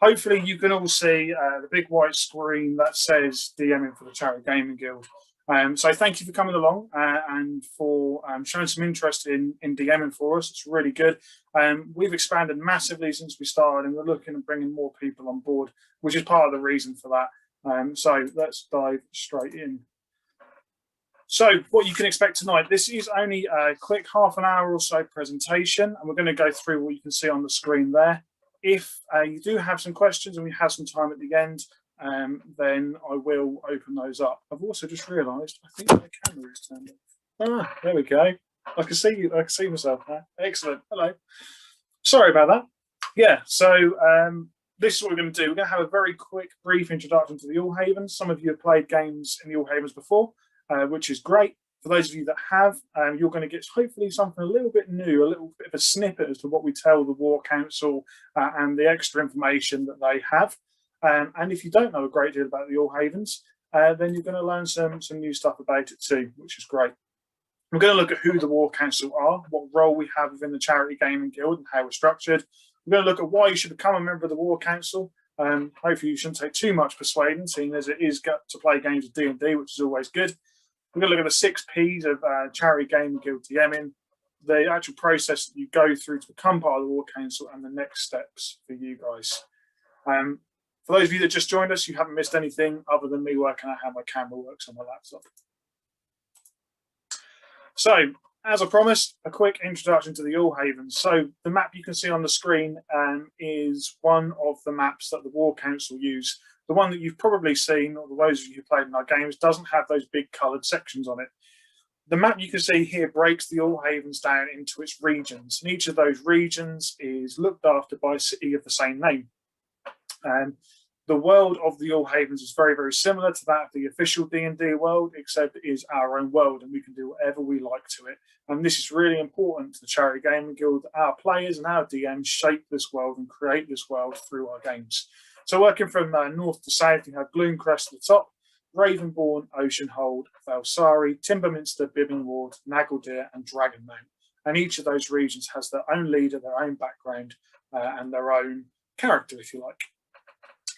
hopefully you can all see the big white screen that says DMing for the Charity Gaming Guild. So thank you for coming along and for showing some interest in DMing for us. It's really good. We've expanded massively since we started, and we're looking at bringing more people on board, which is part of the reason for that. So let's dive straight in. So what you can expect tonight, this is only a quick half an hour or so presentation, and we're going to go through what you can see on the screen there. If you do have some questions and we have some time at the end, then I will open those up. I've also just realised I think my camera is turned off. Ah, there we go. I can see you. I can see myself now. Excellent. Hello. Sorry about that. Yeah. So this is what we're going to do. We're going to have a very quick, brief introduction to the All Havens. Some of you have played games in the All Havens before, which is great. For those of you that have, you're going to get hopefully something a little bit new, a little bit of a snippet as to what we tell the War Council and the extra information that they have. And if you don't know a great deal about the All Havens, then you're going to learn some new stuff about it too, which is great. We're going to look at who the War Council are, what role we have within the Charity Gaming Guild and how we're structured. We're going to look at why you should become a member of the War Council. Hopefully you shouldn't take too much persuading, seeing as it is to play games of D&D, which is always good. We're going to look at the 6 Ps of Charity Gaming Guild DMing, the actual process that you go through to become part of the War Council, and the next steps for you guys. For those of you that just joined us, you haven't missed anything other than me working out how my camera works on my laptop. So, as I promised, a quick introduction to the All Havens. So, the map you can see on the screen is one of the maps that the War Council use. The one that you've probably seen, or those of you who played in our games, doesn't have those big coloured sections on it. The map you can see here breaks the All Havens down into its regions, and each of those regions is looked after by a city of the same name. The world of the All Havens is very, very similar to that of the official D&D world, except it is our own world, and we can do whatever we like to it. And this is really important to the Charity Gaming Guild. Our players and our DMs shape this world and create this world through our games. So working from north to south, you have Glooncrest at the top, Ravenborn, Oceanhold, Valsari, Timberminster, Bibbing Ward, Nageldeer, and Dragonmount. And each of those regions has their own leader, their own background, and their own character, if you like.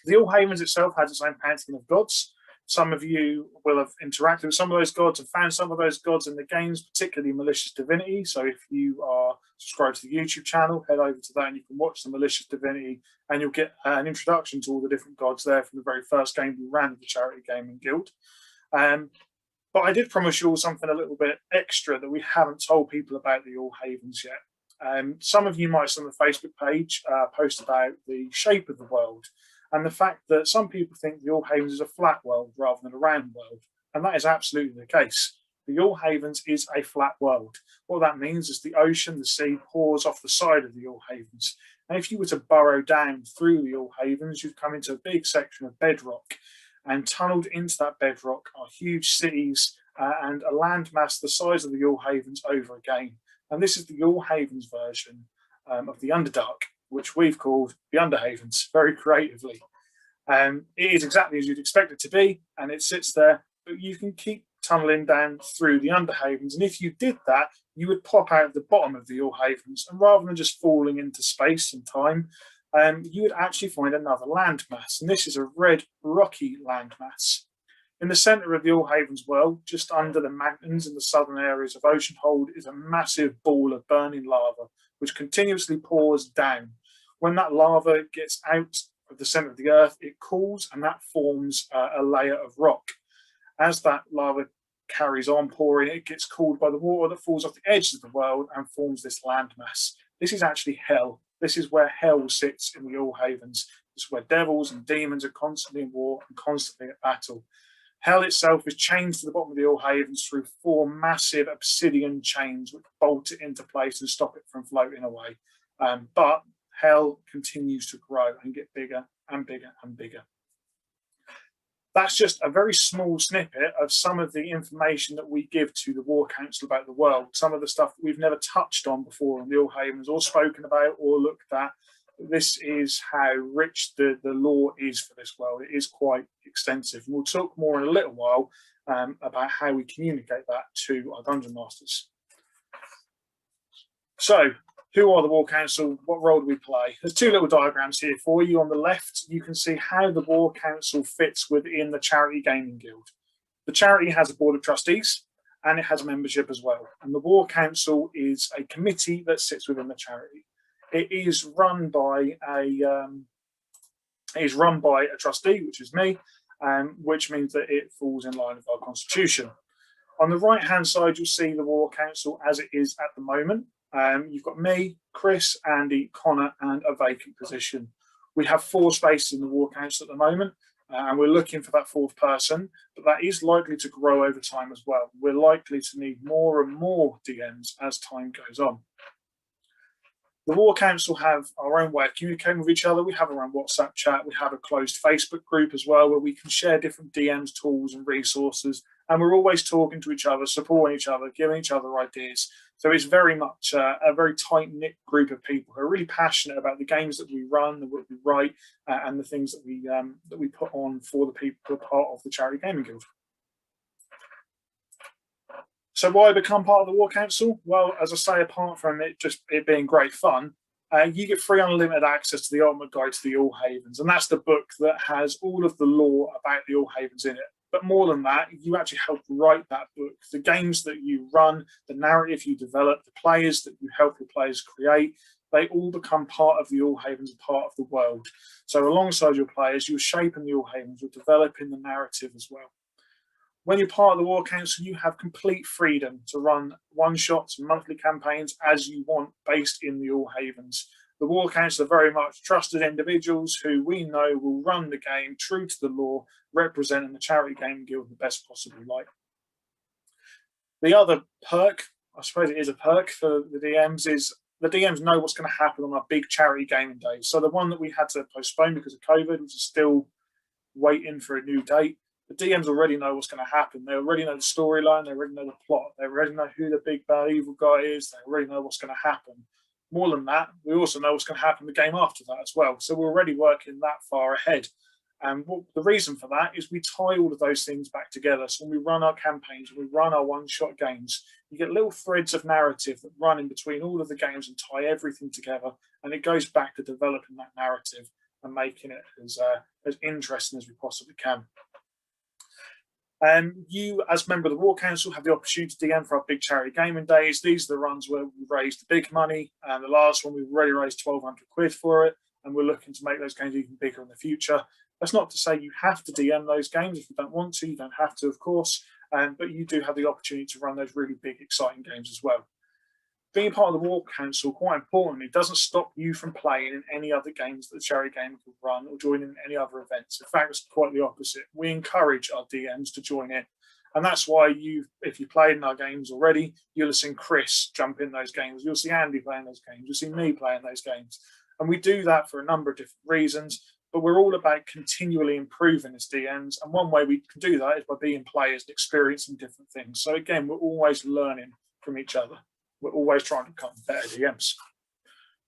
The All Havens itself has its own pantheon of gods. Some of you will have interacted with some of those gods and found some of those gods in the games, particularly Malicious Divinity. So if you are subscribed to the YouTube channel, head over to that and you can watch the Malicious Divinity, and you'll get an introduction to all the different gods there from the very first game we ran with the Charity Gaming Guild. But I did promise you all something a little bit extra that we haven't told people about the All Havens yet. Some of you might have seen on the Facebook page post about the shape of the world, and the fact that some people think the All Havens is a flat world rather than a round world. And that is absolutely the case. The All Havens is a flat world. What that means is the ocean, the sea, pours off the side of the All Havens. And if you were to burrow down through the All Havens, you'd come into a big section of bedrock. And tunnelled into that bedrock are huge cities and a landmass the size of the All Havens over again. And this is the All Havens version of the Underdark, which we've called the Underhavens, very creatively. It is exactly as you'd expect it to be, and it sits there, but you can keep tunnelling down through the Underhavens. And if you did that, you would pop out of the bottom of the All Havens, and rather than just falling into space and time, you would actually find another landmass. And this is a red, rocky landmass. In the centre of the All Havens world, just under the mountains in the southern areas of Oceanhold, is a massive ball of burning lava, which continuously pours down. When that lava gets out of the centre of the earth, it cools, and that forms a layer of rock. As that lava carries on pouring, it gets cooled by the water that falls off the edges of the world and forms this landmass. This is actually hell. This is where hell sits in the All Havens. This is where devils and demons are constantly in war and constantly at battle. Hell itself is chained to the bottom of the All Havens through 4 massive obsidian chains which bolt it into place and stop it from floating away. But hell continues to grow and get bigger and bigger and bigger. That's just a very small snippet of some of the information that we give to the War Council about the world, some of the stuff that we've never touched on before in the All Havens or spoken about or looked at. This is how rich the lore is for this world. It is quite extensive. And we'll talk more in a little while about how we communicate that to our Dungeon Masters. So, Who are the War Council? What role do we play? There's two little diagrams here for you. On the left, you can see how the War Council fits within the Charity Gaming Guild. The charity has a board of trustees and it has membership as well. And the War Council is a committee that sits within the charity. It is run by a trustee, which is me, which means that it falls in line with our constitution. On the right-hand side, you'll see the War Council as it is at the moment. You've got me, Chris, Andy, Connor, and a vacant position. We have 4 spaces in the War Council at the moment, and we're looking for that 4th person, but that is likely to grow over time as well. We're likely to need more and more DMs as time goes on. The War Council have our own way of communicating with each other. We have our own WhatsApp chat. We have a closed Facebook group as well, where we can share different DMs, tools, and resources. And we're always talking to each other, supporting each other, giving each other ideas. So it's very much a very tight-knit group of people who are really passionate about the games that we run, the work we write, and the things that we put on for the people who are part of the Charity Gaming Guild. So why become part of the War Council? Well, as I say, apart from it being great fun, you get free unlimited access to the Ultimate Guide to the All Havens, and that's the book that has all of the lore about the All Havens in it. But more than that, you actually help write that book. The games that you run, the narrative you develop, the players that you help your players create, they all become part of the All Havens and part of the world. So alongside your players, you're shaping the All Havens, you're developing the narrative as well. When you're part of the War Council, you have complete freedom to run one-shots and monthly campaigns as you want based in the All Havens. The War Council are very much trusted individuals who we know will run the game true to the law, representing the Charity Gaming Guild in the best possible light. The other perk, I suppose it is a perk for the DMs, is the DMs know what's going to happen on our big charity gaming days. So the one that we had to postpone because of COVID, which is still waiting for a new date, the DMs already know what's going to happen. They already know the storyline. They already know the plot. They already know who the big bad evil guy is. They already know what's going to happen. More than that, we also know what's going to happen in the game after that as well. So we're already working that far ahead. And the reason for that is we tie all of those things back together. So when we run our campaigns, when we run our one-shot games, you get little threads of narrative that run in between all of the games and tie everything together. And it goes back to developing that narrative and making it as interesting as we possibly can. You, as member of the War Council, have the opportunity to DM for our big charity gaming days. These are the runs where we raised the big money, and the last one we've already raised 1,200 quid for it, and we're looking to make those games even bigger in the future. That's not to say you have to DM those games. If you don't want to, you don't have to, of course, but you do have the opportunity to run those really big, exciting games as well. Being part of the War Council, quite importantly, doesn't stop you from playing in any other games that the Charity Gaming Guild run or joining in any other events. In fact, it's quite the opposite. We encourage our DMs to join in. And that's why if you played in our games already, you'll have seen Chris jump in those games. You'll see Andy playing those games. You'll see me playing those games. And we do that for a number of different reasons, but we're all about continually improving as DMs. And one way we can do that is by being players and experiencing different things. So again, we're always learning from each other. We're always trying to become better DMs.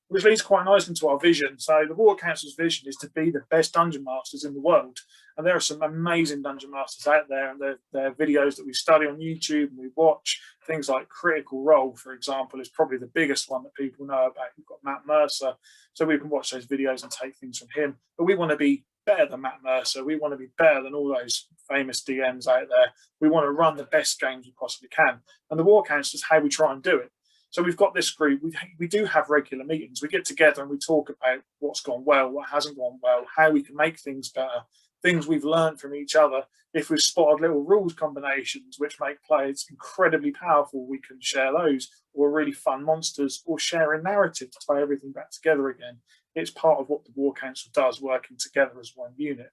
Which leads quite nicely into our vision. So the War Council's vision is to be the best dungeon masters in the world. And there are some amazing dungeon masters out there, and they're videos that we study on YouTube and we watch. Things like Critical Role, for example, is probably the biggest one that people know about. We've got Matt Mercer, so we can watch those videos and take things from him. But we want to be better than Matt Mercer. We want to be better than all those famous DMs out there. We want to run the best games we possibly can. And the War Council is how we try and do it. So we've got this group, we do have regular meetings. We get together and we talk about what's gone well, what hasn't gone well, how we can make things better, things we've learned from each other. If we've spotted little rules combinations which make players incredibly powerful, we can share those, or really fun monsters, or share a narrative to tie everything back together again. It's part of what the War Council does, working together as one unit.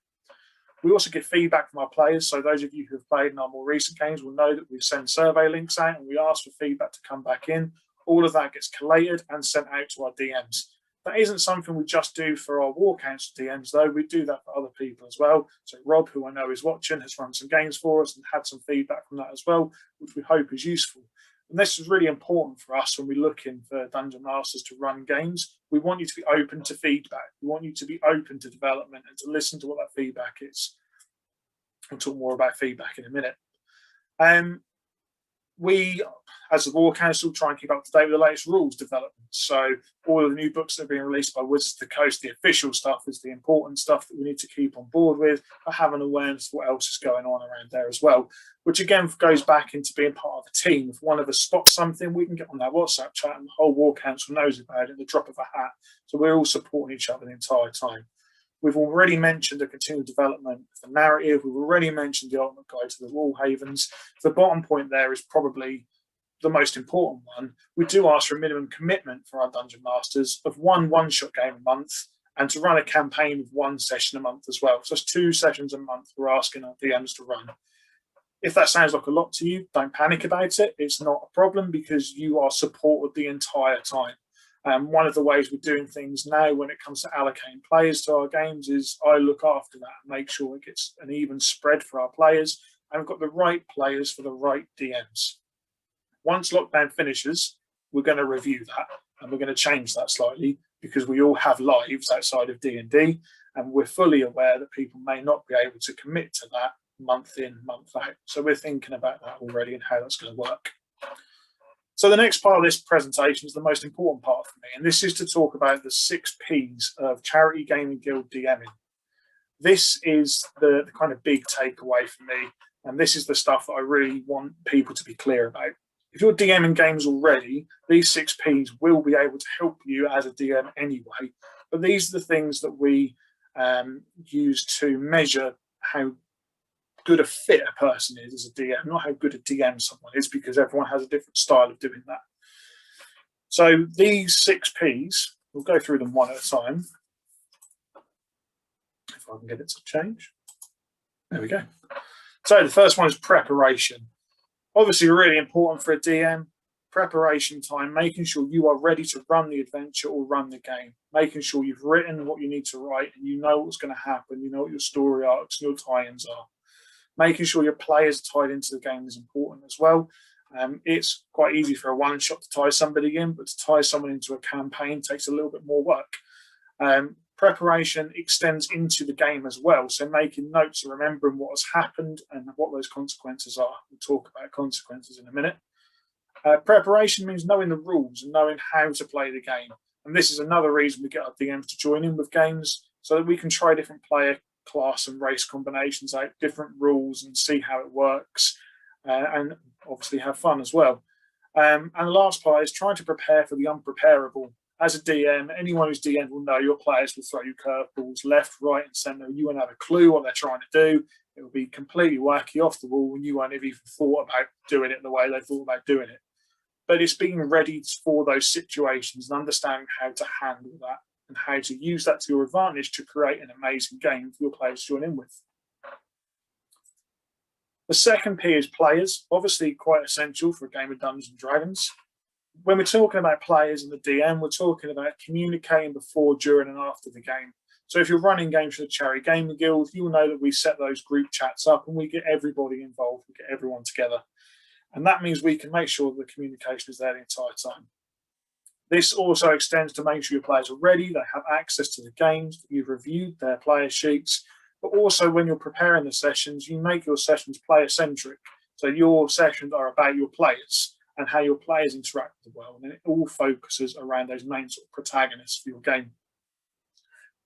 We also get feedback from our players. So those of you who have played in our more recent games will know that we send survey links out and we ask for feedback to come back in. All of that gets collated and sent out to our DMs. That isn't something we just do for our War Council DMs, though. We do that for other people as well. So Rob, who I know is watching, has run some games for us and had some feedback from that as well, which we hope is useful. And this is really important for us when we're looking for Dungeon Masters to run games. We want you to be open to feedback. We want you to be open to development and to listen to what that feedback is. We'll talk more about feedback in a minute. We, As the War Council, try and keep up to date with the latest rules developments. So all of the new books that are being released by Wizards of the Coast, the official stuff, is the important stuff that we need to keep on board with, but have an awareness of what else is going on around there as well, which again goes back into being part of a team. If one of us spots something, we can get on that WhatsApp chat and the whole War Council knows about it at the drop of a hat. So we're all supporting each other the entire time. We've already mentioned the continual development of the narrative. We've already mentioned the ultimate guide to the Wall Havens. The bottom point there is probably the most important one. We do ask for a minimum commitment for our Dungeon Masters of one-shot game a month, and to run a campaign of one session a month as well. So that's 2 sessions a month we're asking our DMs to run. If that sounds like a lot to you, don't panic about it. It's not a problem because you are supported the entire time. One of the ways we're doing things now when it comes to allocating players to our games is I look after that and make sure it gets an even spread for our players, and we've got the right players for the right DMs. Once lockdown finishes, we're going to review that and we're going to change that slightly because we all have lives outside of D&D, and we're fully aware that people may not be able to commit to that month in, month out. So we're thinking about that already and how that's going to work. So the next part of this presentation is the most important part for me, and this is to talk about the 6 Ps of Charity Gaming Guild DMing. This is the kind of big takeaway for me, and this is the stuff that I really want people to be clear about. If you're DMing games already, these 6 Ps will be able to help you as a DM anyway, but these are the things that we use to measure how good a fit a person is as a DM, not how good a DM someone is, because everyone has a different style of doing that. So these 6 Ps, we'll go through them one at a time. If I can get it to change. There we go. So the first one is preparation. Obviously really important for a DM. Preparation time, making sure you are ready to run the adventure or run the game, making sure you've written what you need to write and you know what's going to happen, you know what your story arcs and your tie-ins are. Making sure your players are tied into the game is important as well. It's quite easy for a one-shot to tie somebody in, but to tie someone into a campaign takes a little bit more work. Preparation extends into the game as well, so making notes and remembering what has happened and what those consequences are. We'll talk about consequences in a minute. Preparation means knowing the rules and knowing how to play the game. And this is another reason we get our DMs to join in with games, so that we can try different player class and race combinations out, different rules, and see how it works, and obviously have fun as well. And the last part is trying to prepare for the unpreparable. As a DM, anyone who's DM will know your players will throw you curveballs left, right, and centre. You won't have a clue what they're trying to do. It will be completely wacky, off the wall, and you won't have even thought about doing it the way they thought about doing it. But it's being ready for those situations and understanding how to handle that and how to use that to your advantage to create an amazing game for your players to join in with. The second P is players, obviously quite essential for a game of Dungeons and Dragons. When we're talking about players and the DM, we're talking about communicating before, during, and after the game. So if you're running games for the Charity Gaming Guild, you'll know that we set those group chats up and we get everybody involved, we get everyone together. And that means we can make sure that the communication is there the entire time. This also extends to make sure your players are ready, they have access to the games, that you've reviewed their player sheets, but also when you're preparing the sessions, you make your sessions player-centric. So your sessions are about your players and how your players interact with the world, and it all focuses around those main sort of protagonists for your game.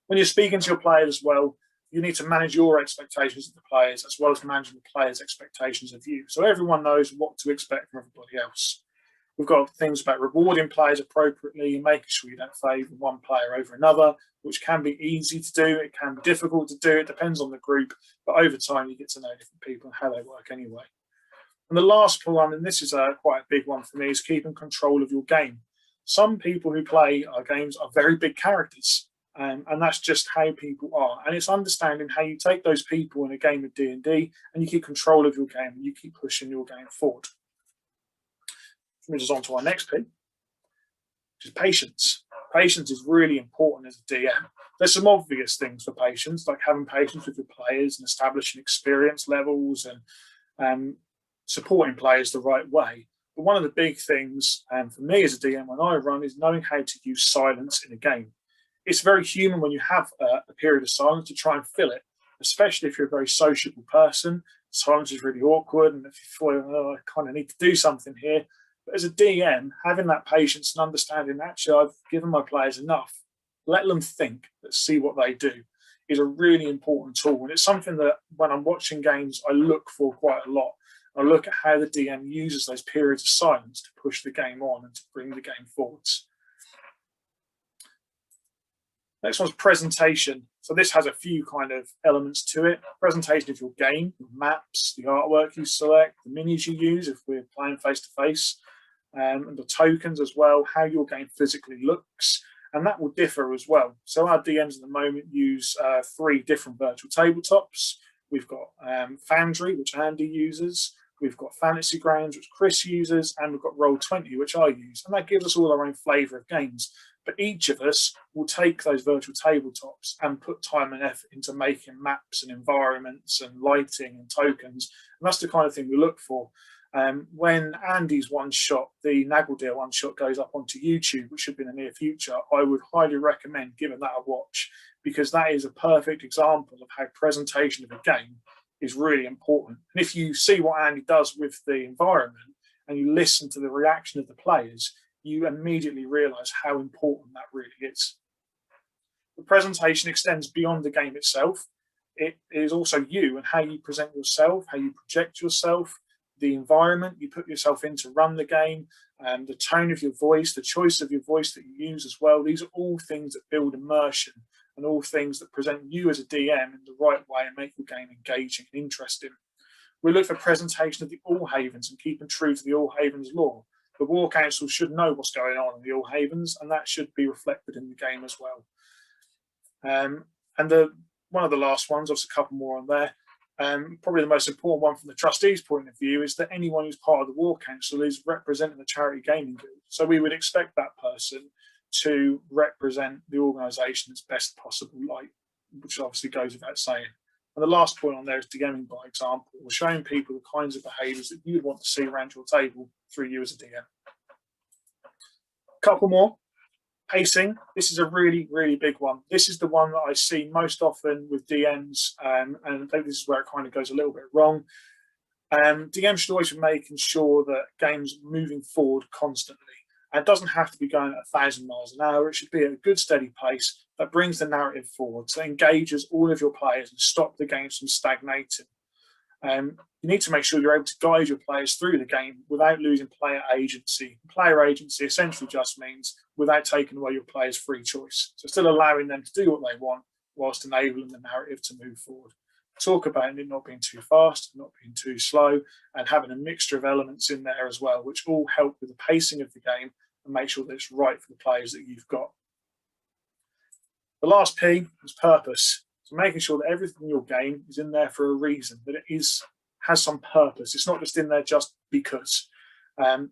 When you're speaking to your players as well, you need to manage your expectations of the players as well as managing the players' expectations of you. So everyone knows what to expect from everybody else. We've got things about rewarding players appropriately and making sure you don't favour one player over another, which can be easy to do. It can be difficult to do. It depends on the group. But over time, you get to know different people and how they work anyway. And the last one, and this is quite a big one for me, is keeping control of your game. Some people who play our games are very big characters. And that's just how people are. And it's understanding how you take those people in a game of D&D and you keep control of your game and you keep pushing your game forward. Which moves us on to our next P, which is patience. Patience is really important as a DM. There's some obvious things for patience, like having patience with your players and establishing experience levels and supporting players the right way. But one of the big things for me as a DM when I run is knowing how to use silence in a game. It's very human when you have a period of silence to try and fill it, especially if you're a very sociable person. Silence is really awkward, and if you feel, oh, I kind of need to do something here, But as a DM, having that patience and understanding, actually, I've given my players enough, let them think, let's see what they do, is a really important tool. And it's something that when I'm watching games, I look for quite a lot. I look at how the DM uses those periods of silence to push the game on and to bring the game forwards. Next one's presentation. So this has a few kind of elements to it. Presentation of your game, your maps, the artwork you select, the minis you use if we're playing face-to-face, and the tokens as well, how your game physically looks. And that will differ as well. So our DMs at the moment use 3 different virtual tabletops. We've got Foundry, which Andy uses. We've got Fantasy Grounds, which Chris uses, and we've got Roll20, which I use. And that gives us all our own flavour of games. But each of us will take those virtual tabletops and put time and effort into making maps and environments and lighting and tokens. And that's the kind of thing we look for. When Andy's one shot, the Naggledale one shot, goes up onto YouTube, which should be in the near future, I would highly recommend giving that a watch, because that is a perfect example of how presentation of a game is really important. And if you see what Andy does with the environment and you listen to the reaction of the players, you immediately realise how important that really is. The presentation extends beyond the game itself. It is also you and how you present yourself, how you project yourself, the environment you put yourself in to run the game, and the tone of your voice, the choice of your voice that you use as well. These are all things that build immersion and all things that present you as a DM in the right way and make your game engaging and interesting. We look for presentation of the All Havens and keeping true to the All Havens lore. The War Council should know what's going on in the All Havens, and that should be reflected in the game as well. And one of the last ones, obviously a couple more on there, probably the most important one from the trustees' point of view, is that anyone who's part of the War Council is representing the Charity Gaming Guild. So we would expect that person to represent the organisation as best possible light, which obviously goes without saying. And the last point on there is DMing by example, or showing people the kinds of behaviours that you'd want to see around your table through you as a DM. A couple more. Pacing. This is a really, really big one. This is the one that I see most often with DMs, and I think this is where it kind of goes a little bit wrong. DMs should always be making sure that games are moving forward constantly. And it doesn't have to be going at 1,000 miles an hour. It should be at a good, steady pace that brings the narrative forward, so it engages all of your players and stop the games from stagnating. You need to make sure you're able to guide your players through the game without losing player agency. Player agency essentially just means without taking away your players' free choice. So still allowing them to do what they want whilst enabling the narrative to move forward. Talk about it not being too fast, not being too slow, and having a mixture of elements in there as well, which all help with the pacing of the game and make sure that it's right for the players that you've got. The last P is purpose. So making sure that everything in your game is in there for a reason, that it has some purpose. It's not just in there just because. And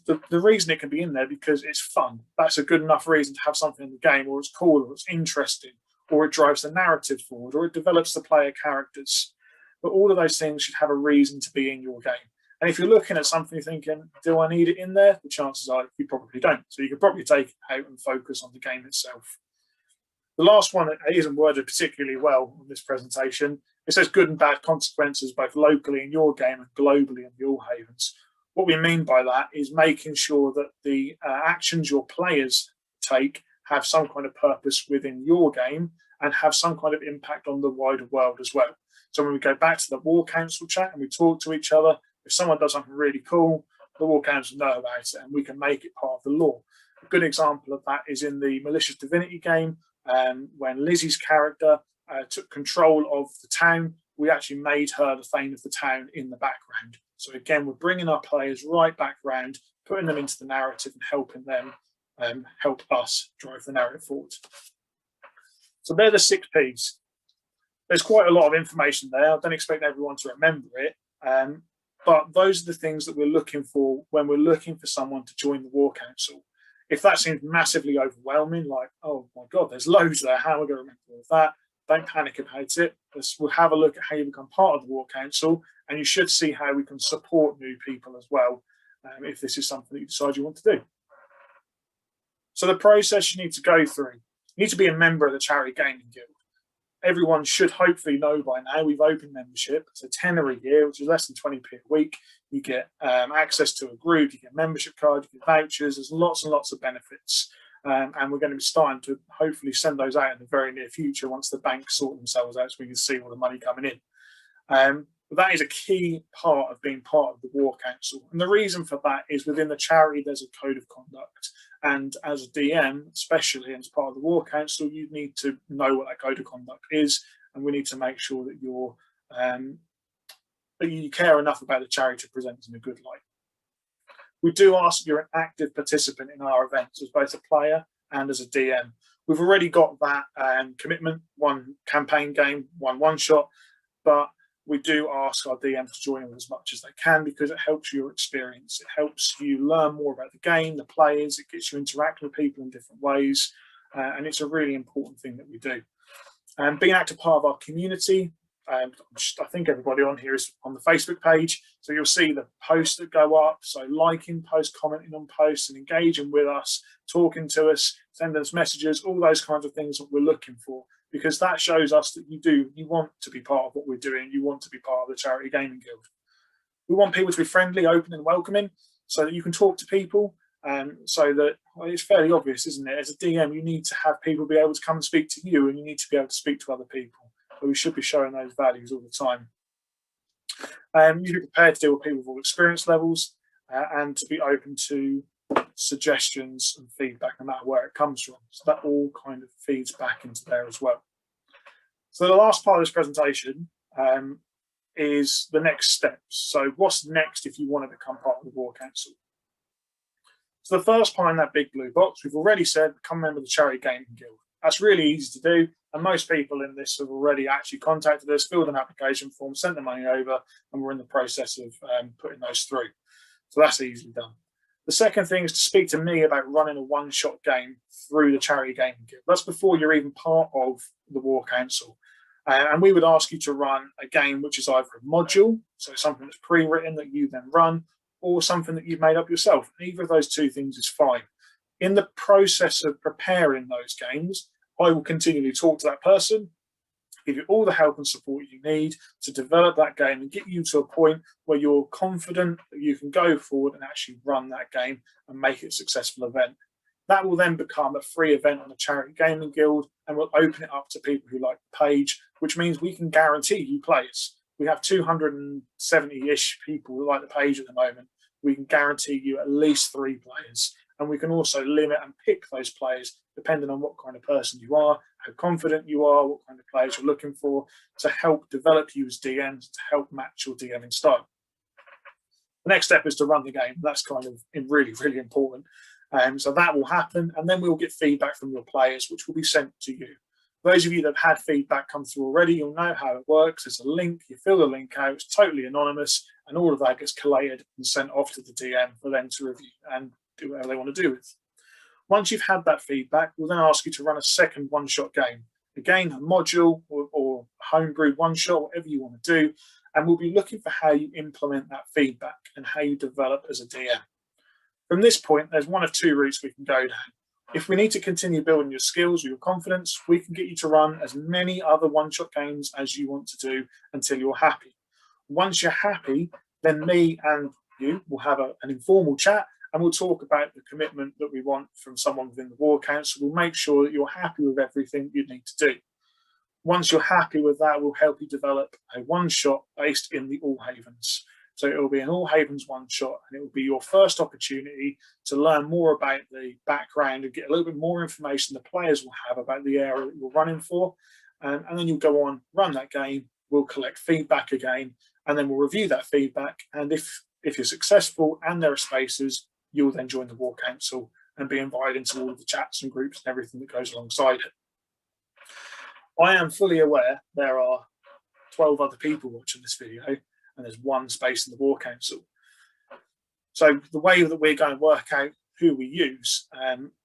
the reason it can be in there because it's fun. That's a good enough reason to have something in the game, or it's cool, or it's interesting, or it drives the narrative forward, or it develops the player characters. But all of those things should have a reason to be in your game. And if you're looking at something thinking, do I need it in there? The chances are you probably don't. So you could probably take it out and focus on the game itself. The last one isn't worded particularly well on this presentation. It says good and bad consequences both locally in your game and globally in the All Havens. What we mean by that is making sure that the actions your players take have some kind of purpose within your game and have some kind of impact on the wider world as well. So when we go back to the War Council chat and we talk to each other, if someone does something really cool, the War Council know about it and we can make it part of the lore. A good example of that is in the Malicious Divinity game. When Lizzie's character took control of the town, we actually made her the Thane of the town in the background. So again, we're bringing our players right back around, putting them into the narrative and helping them help us drive the narrative forward. So they're the 6 Ps. There's quite a lot of information there. I don't expect everyone to remember it, but those are the things that we're looking for when we're looking for someone to join the War Council. If that seems massively overwhelming, like, oh my God, there's loads there, how am I going to remember all of that? Don't panic about it. We'll have a look at how you become part of the War Council, and you should see how we can support new people as well, if this is something that you decide you want to do. So the process you need to go through, you need to be a member of the Charity Gaming Guild. everyone should hopefully know by now we've opened membership. It's a tenner a year, which is less than 20p a week. You get access to a group, you get a membership card, you get vouchers. There's lots and lots of benefits. And we're going to be starting to hopefully send those out in the very near future once the banks sort themselves out so we can see all the money coming in. But that is a key part of being part of the War Council. And the reason for that is within the charity, there's a code of conduct. And as a DM, especially as part of the War Council, you need to know what that code of conduct is. And we need to make sure that that you care enough about the charity to present it in a good light. We do ask that you're an active participant in our events as both a player and as a DM. We've already got that commitment, one campaign game, one shot, but we do ask our DMs to join in as much as they can because it helps your experience. It helps you learn more about the game, the players. It gets you interacting with people in different ways. And it's a really important thing that we do. And being an active part of our community, I think everybody on here is on the Facebook page. So you'll see the posts that go up. So liking posts, commenting on posts and engaging with us, talking to us, sending us messages, all those kinds of things that we're looking for. Because that shows us that you want to be part of what we're doing. You want to be part of the Charity Gaming Guild. We want people to be friendly, open and welcoming so that you can talk to people. So that it's fairly obvious, isn't it? As a DM, you need to have people be able to come and speak to you and you need to be able to speak to other people. So we should be showing those values all the time. You should be prepared to deal with people with all experience levels and to be open to suggestions and feedback no matter where it comes from. So that all kind of feeds back into there as well. So the last part of this presentation is the next steps. So what's next if you want to become part of the War Council? So the first part in that big blue box, we've already said, become a member of the Charity Gaming Guild. That's really easy to do. And most people in this have already actually contacted us, filled an application form, sent the money over, and we're in the process of putting those through. So that's easily done. The second thing is to speak to me about running a one-shot game through the Charity Gaming Guild. That's before you're even part of the War Council. And we would ask you to run a game which is either a module, so something that's pre-written that you then run, or something that you've made up yourself. Either of those two things is fine. In the process of preparing those games, I will continually talk to that person, give you all the help and support you need to develop that game and get you to a point where you're confident that you can go forward and actually run that game and make it a successful event. That will then become a free event on the Charity Gaming Guild and we'll open it up to people who like the page, which means we can guarantee you players. We have 270-ish people who like the page at the moment. We can guarantee you at least 3 players. And we can also limit and pick those players depending on what kind of person you are, how confident you are, what kind of players you're looking for, to help develop you as DMs, to help match your DMing style. The next step is to run the game. That's kind of really, really important. So that will happen, and then we'll get feedback from your players, which will be sent to you. Those of you that have had feedback come through already, you'll know how it works. There's a link, you fill the link out, it's totally anonymous, and all of that gets collated and sent off to the DM for them to review and do whatever they want to do with. Once you've had that feedback, we'll then ask you to run a second one-shot game. Again, a module or homebrewed one-shot, whatever you want to do, and we'll be looking for how you implement that feedback and how you develop as a DM. From this point, there's one of 2 routes we can go down. If we need to continue building your skills or your confidence, we can get you to run as many other one-shot games as you want to do until you're happy. Once you're happy, then me and you will have an informal chat and we'll talk about the commitment that we want from someone within the War Council. We'll make sure that you're happy with everything you need to do. Once you're happy with that, we'll help you develop a one-shot based in the All Havens. So it will be an All Havens one-shot, and it will be your first opportunity to learn more about the background and get a little bit more information the players will have about the area that you're running for. And then you'll go on, run that game, we'll collect feedback again, and then we'll review that feedback. And if you're successful and there are spaces, you'll then join the War Council and be invited into all of the chats and groups and everything that goes alongside it. I am fully aware there are 12 other people watching this video, and there's 1 space in the War Council. So the way that we're going to work out who we use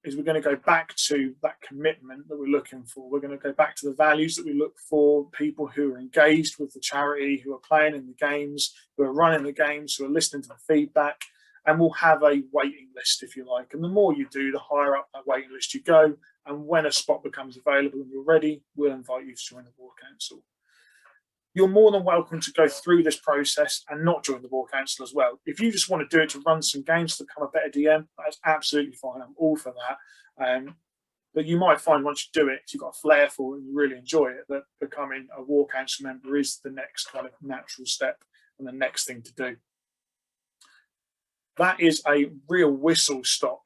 is we're going to go back to that commitment that we're looking for. We're going to go back to the values that we look for, people who are engaged with the charity, who are playing in the games, who are running the games, who are listening to the feedback, and we'll have a waiting list, if you like. And the more you do, the higher up that waiting list you go, and when a spot becomes available and you're ready, we'll invite you to join the War Council. You're more than welcome to go through this process and not join the War Council as well. If you just want to do it to run some games to become a better DM, that's absolutely fine. I'm all for that. But you might find once you do it, you've got a flair for it and you really enjoy it, that becoming a War Council member is the next kind of natural step and the next thing to do. That is a real whistle-stop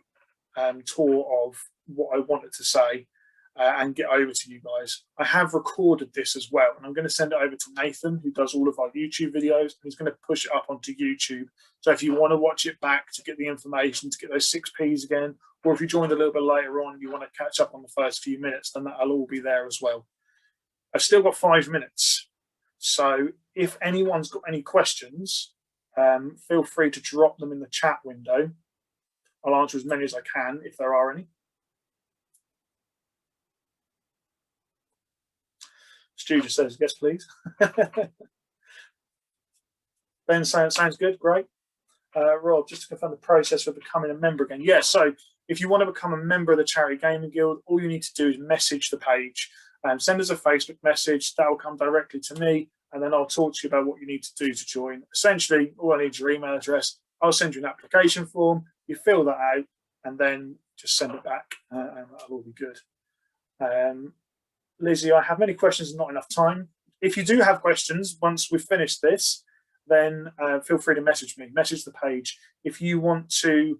tour of what I wanted to say and get over to you guys. I have recorded this as well, and I'm going to send it over to Nathan, who does all of our YouTube videos, and he's going to push it up onto YouTube. So if you want to watch it back to get the information, to get those 6Ps again, or if you joined a little bit later on, you want to catch up on the first few minutes, then that'll all be there as well. I've still got 5 minutes. So if anyone's got any questions, feel free to drop them in the chat window. I'll answer as many as I can if there are any. Stu just says, yes, please. Ben sounds good, great. Rob, just to confirm the process for becoming a member again. Yeah, so if you want to become a member of the Charity Gaming Guild, all you need to do is message the page. Send us a Facebook message. That will come directly to me, and then I'll talk to you about what you need to do to join. Essentially, all I need is your email address. I'll send you an application form. You fill that out, and then just send it back, and that'll all be good. Lizzie, I have many questions and not enough time. If you do have questions once we've finished this, then feel free to message me, message the page. If you want to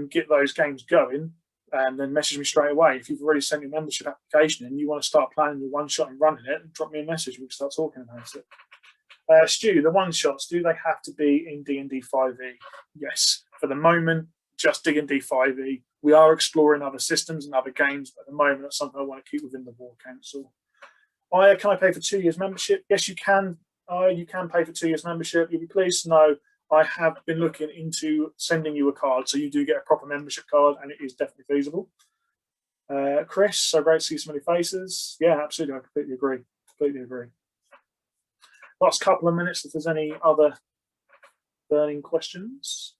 get those games going, then message me straight away. If you've already sent your membership application and you want to start planning your one-shot and running it, drop me a message. We can start talking about it. Stu, the one-shots, do they have to be in D&D 5e? Yes. For the moment, just D&D 5e. We are exploring other systems and other games, but at the moment, that's something I want to keep within the War Council. Can I pay for 2 years membership? Yes, you can. You can pay for 2 years membership. You'll be pleased to know I have been looking into sending you a card, so you do get a proper membership card, and it is definitely feasible. Chris, so great to see so many faces. Yeah, absolutely. I completely agree. Completely agree. Last couple of minutes, if there's any other burning questions.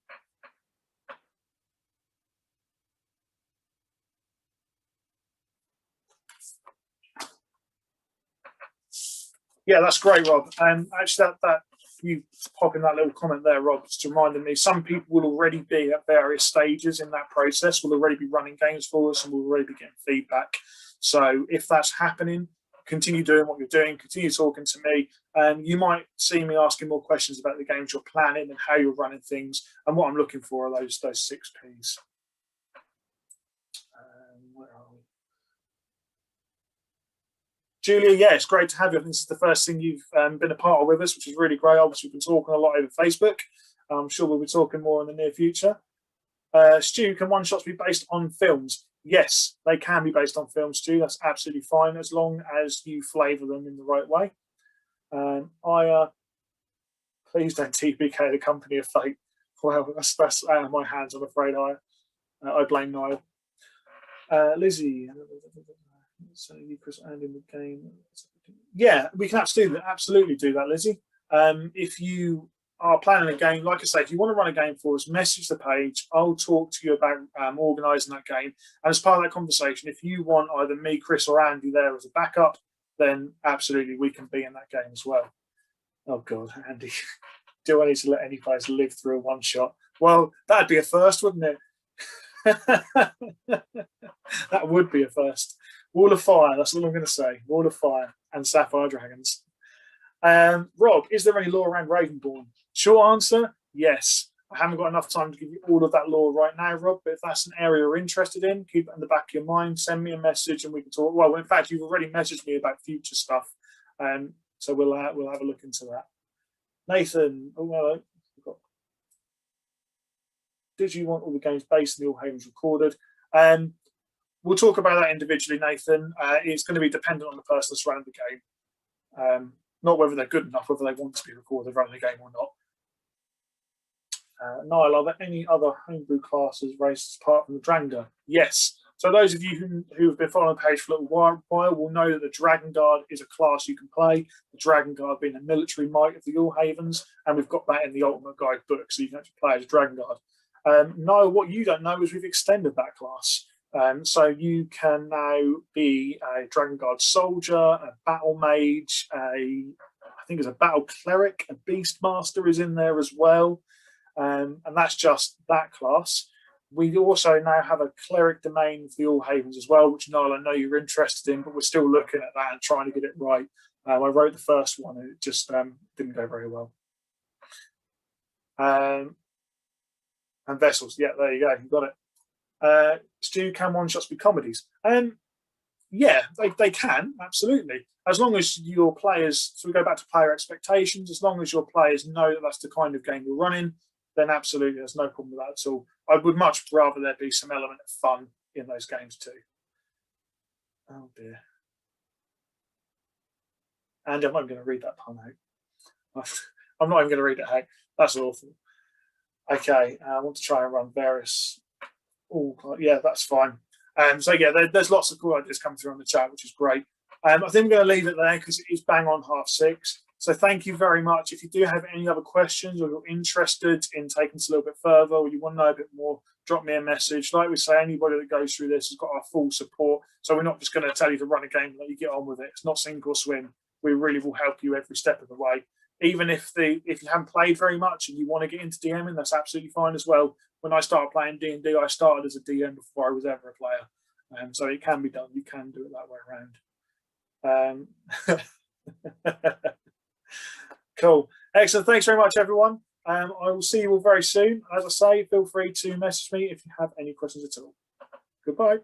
Yeah, that's great, Rob. And actually, that you pop in that little comment there, Rob, just reminded me. Some people will already be at various stages in that process. Will already be running games for us, and will already be getting feedback. So if that's happening, continue doing what you're doing. Continue talking to me, and you might see me asking more questions about the games you're planning and how you're running things. And what I'm looking for are those 6Ps. Where are we? Julia, yeah, it's great to have you. I think this is the first thing you've been a part of with us, which is really great. Obviously, we've been talking a lot over Facebook. I'm sure we'll be talking more in the near future. Stu, can one-shots be based on films? Yes, they can be based on films, Stu. That's absolutely fine as long as you flavour them in the right way. Please don't TPK the Company of Fate. Well, that's out of my hands, I'm afraid. I blame Niall. Lizzie, so you Chris and in the game. Yeah, we can absolutely do that, Lizzie. If you are planning a game, like I say, if you want to run a game for us, message the page. I'll talk to you about organising that game. And as part of that conversation, if you want either me, Chris, or Andy there as a backup, then absolutely we can be in that game as well. Oh God, Andy, do I need to let any players live through a one-shot? Well, that'd be a first, wouldn't it? That would be a first. Wall of Fire, that's all I'm going to say. Wall of Fire and Sapphire Dragons. Rob, is there any lore around Ravenborn? Short answer, yes. I haven't got enough time to give you all of that lore right now, Rob, but if that's an area you're interested in, keep it in the back of your mind, send me a message and we can talk. Well, in fact, you've already messaged me about future stuff, so we'll have a look into that. Nathan, did you want all the games based in the All Havens recorded? We'll talk about that individually, Nathan. It's going to be dependent on the person that's running the game. Not whether they're good enough, whether they want to be recorded running the game or not. Niall, are there any other homebrew classes races apart from the Drangda? Yes. So those of you who have been following the page for a little while will know that the Dragon Guard is a class you can play. The Dragon Guard being a military might of the All Havens, and we've got that in the Ultimate Guide book, so you can actually play as a Dragon Guard. Niall, what you don't know is we've extended that class. So you can now be a Dragon Guard soldier, a battle mage, I think there's a battle cleric, a beast master is in there as well, and that's just that class. We also now have a cleric domain for the All Havens as well, which Niall, I know you're interested in, but we're still looking at that and trying to get it right. I wrote the first one and it just didn't go very well. And vessels, yeah, there you go, you got it. Stu, can one shots be comedies? Yeah, they can, absolutely. As long as your players, so we go back to player expectations, as long as your players know that that's the kind of game you're running, then absolutely, there's no problem with that at all. I would much rather there be some element of fun in those games too. Oh dear. And I'm not going to read that pun out. I'm not even going to read it out. That's awful. Okay, I want to try and run various. Oh, yeah, that's fine. So yeah, there's lots of cool ideas coming through on the chat, which is great. I think I'm going to leave it there because it is bang on 6:30. So thank you very much. If you do have any other questions or you're interested in taking this a little bit further or you want to know a bit more, drop me a message. Like we say, anybody that goes through this has got our full support. So we're not just going to tell you to run a game and let you get on with it. It's not sink or swim. We really will help you every step of the way. Even if you haven't played very much and you want to get into DMing, that's absolutely fine as well. When I started playing D&D, I started as a DM before I was ever a player. So it can be done. You can do it that way around. Cool. Excellent. Thanks very much, everyone. I will see you all very soon. As I say, feel free to message me if you have any questions at all. Goodbye.